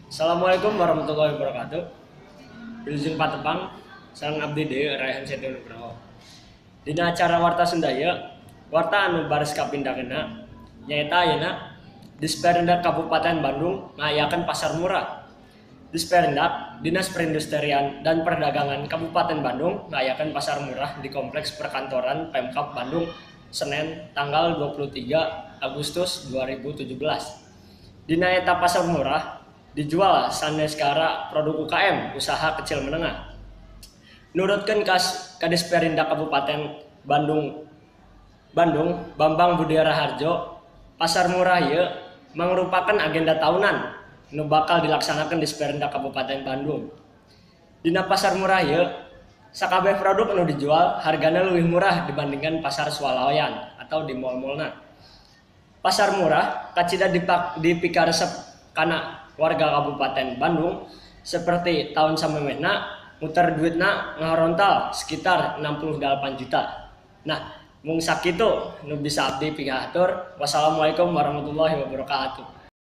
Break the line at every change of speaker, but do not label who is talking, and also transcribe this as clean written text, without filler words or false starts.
Assalamualaikum warahmatullahi wabarakatuh. Wilujeng Patepang, sareng abdi deui Raihan Setu Nugroho. Dina acara warta Sundaya, warta anu baris kapindaheuna nyaeta ayeuna Disperindak Kabupaten Bandung ngayakeun pasar murah. Disperindak Dinas Perindustrian dan Perdagangan Kabupaten Bandung ngayakeun pasar murah di Kompleks Perkantoran Pemkab Bandung Senin tanggal 23 Agustus 2017. Dina eta pasar murah dijual saneskara produk UKM usaha kecil menengah. Nurutkeun Kadisperindak Kabupaten Bandung Bambang Budi Raharjo, pasar murah ieu mangrupakeun agenda tahunan nu bakal dilaksanakeun Disperindak Kabupaten Bandung. Dina pasar murah ieu sakabeh produk anu dijual hargana leuwih murah dibandingkan pasar swalayan atau di mall-mallna. Pasar murah kacida dipikaresep kana warga Kabupaten Bandung seperti tahun samemehna muter duitna ngarontal sekitar 68 juta. Nah, mung sakitu nu bisa abdi pihatur. Wassalamualaikum warahmatullahi wabarakatuh.